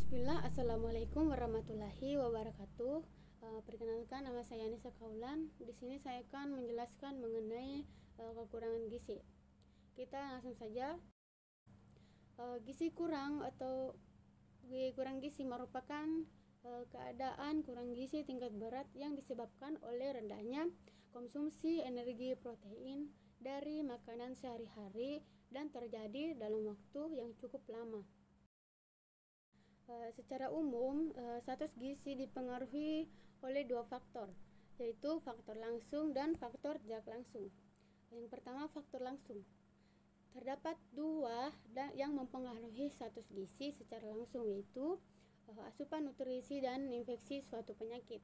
Bismillah, Assalamualaikum warahmatullahi wabarakatuh. Perkenalkan, nama saya Anissa Kaulan. Di sini saya akan menjelaskan mengenai kekurangan gizi. Kita langsung saja. Gizi kurang atau kurang gizi merupakan keadaan kurang gizi tingkat berat yang disebabkan oleh rendahnya konsumsi energi protein dari makanan sehari-hari dan terjadi dalam waktu yang cukup lama. Secara umum, status gizi dipengaruhi oleh dua faktor, yaitu faktor langsung dan faktor tidak langsung. Yang pertama, faktor langsung. Terdapat dua yang mempengaruhi status gizi secara langsung, yaitu asupan nutrisi dan infeksi suatu penyakit.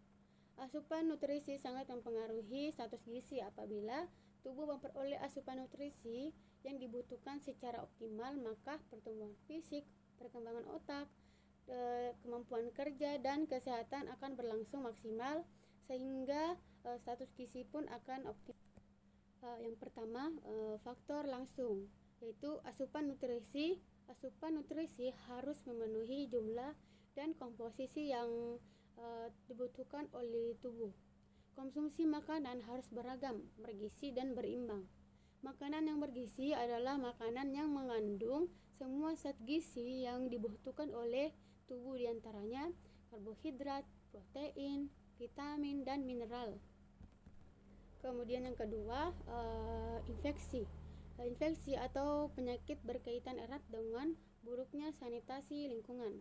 Asupan nutrisi sangat mempengaruhi status gizi apabila tubuh memperoleh asupan nutrisi yang dibutuhkan secara optimal, maka pertumbuhan fisik, perkembangan otak, kemampuan kerja dan kesehatan akan berlangsung maksimal sehingga status gizi pun akan optimal. Yang pertama, faktor langsung, yaitu asupan nutrisi. Asupan nutrisi harus memenuhi jumlah dan komposisi yang dibutuhkan oleh tubuh. Konsumsi makanan harus beragam, bergizi dan berimbang. Makanan yang bergizi adalah makanan yang mengandung semua zat gizi yang dibutuhkan oleh tubuh, diantaranya karbohidrat, protein, vitamin, dan mineral. Kemudian yang kedua, infeksi. Infeksi atau penyakit berkaitan erat dengan buruknya sanitasi lingkungan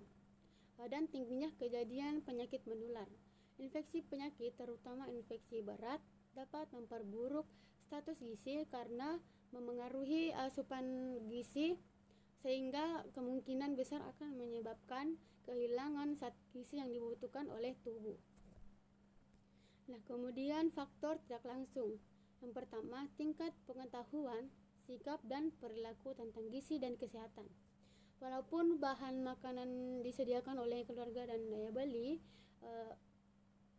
dan tingginya kejadian penyakit menular. Infeksi penyakit, terutama infeksi berat, dapat memperburuk status gizi karena memengaruhi asupan gizi, sehingga kemungkinan besar akan menyebabkan kehilangan zat gizi yang dibutuhkan oleh tubuh. Nah, kemudian faktor tidak langsung. Yang pertama, tingkat pengetahuan, sikap dan perilaku tentang gizi dan kesehatan. Walaupun bahan makanan disediakan oleh keluarga dan daya beli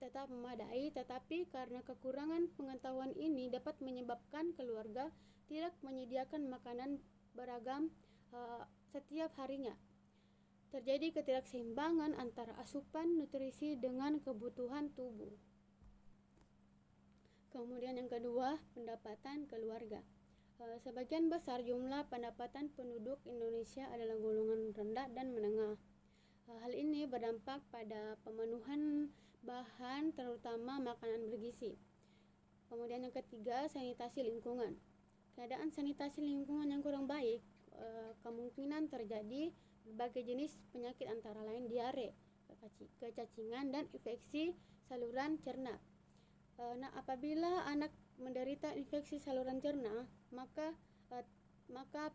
tetap memadai, tetapi karena kekurangan pengetahuan ini dapat menyebabkan keluarga tidak menyediakan makanan beragam setiap harinya. Terjadi ketidakseimbangan antara asupan nutrisi dengan kebutuhan tubuh. Kemudian yang kedua, pendapatan keluarga. Sebagian besar jumlah pendapatan penduduk Indonesia adalah golongan rendah dan menengah. Hal ini berdampak pada pemenuhan bahan, terutama makanan bergizi. Kemudian yang ketiga, sanitasi lingkungan. Keadaan sanitasi lingkungan yang kurang baik, kemungkinan terjadi berbagai jenis penyakit antara lain diare, kecacingan, dan infeksi saluran cerna. Nah, apabila anak menderita infeksi saluran cerna, maka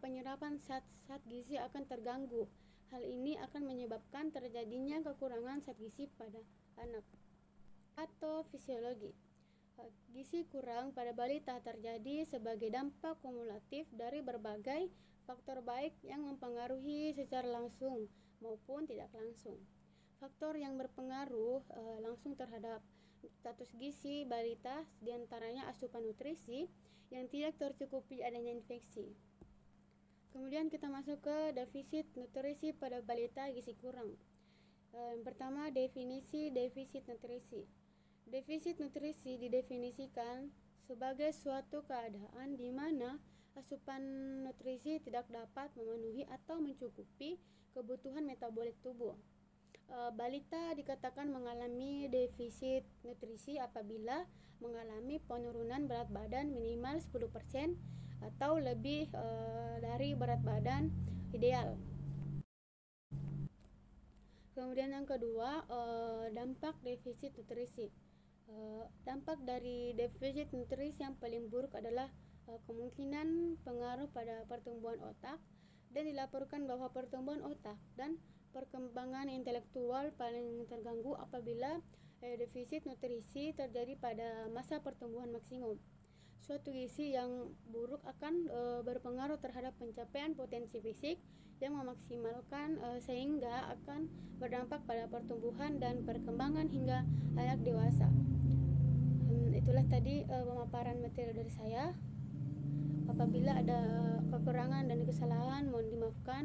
penyerapan zat gizi akan terganggu. Hal ini akan menyebabkan terjadinya kekurangan zat gizi pada anak. Atau fisiologi. Gizi kurang pada balita terjadi sebagai dampak kumulatif dari berbagai faktor baik yang mempengaruhi secara langsung maupun tidak langsung. Faktor yang berpengaruh langsung terhadap status gizi balita diantaranya asupan nutrisi yang tidak tercukupi, adanya infeksi. Kemudian kita masuk ke defisit nutrisi pada balita gizi kurang. Yang pertama, definisi defisit nutrisi. Defisit nutrisi didefinisikan sebagai suatu keadaan di mana asupan nutrisi tidak dapat memenuhi atau mencukupi kebutuhan metabolik tubuh. Balita dikatakan mengalami defisit nutrisi apabila mengalami penurunan berat badan minimal 10% atau lebih dari berat badan ideal. Kemudian yang kedua, dampak defisit nutrisi. Dampak dari defisit nutrisi yang paling buruk adalah kemungkinan pengaruh pada pertumbuhan otak, dan dilaporkan bahwa pertumbuhan otak dan perkembangan intelektual paling terganggu apabila defisit nutrisi terjadi pada masa pertumbuhan maksimum. Suatu gizi yang buruk akan berpengaruh terhadap pencapaian potensi fisik yang memaksimalkan, sehingga akan berdampak pada pertumbuhan dan perkembangan hingga anak dewasa. Itulah tadi pemaparan materi dari saya. Apabila ada kekurangan dan kesalahan mohon dimaafkan.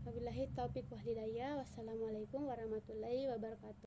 Wabillahi taufiq wal hidayah. Wassalamualaikum warahmatullahi wabarakatuh.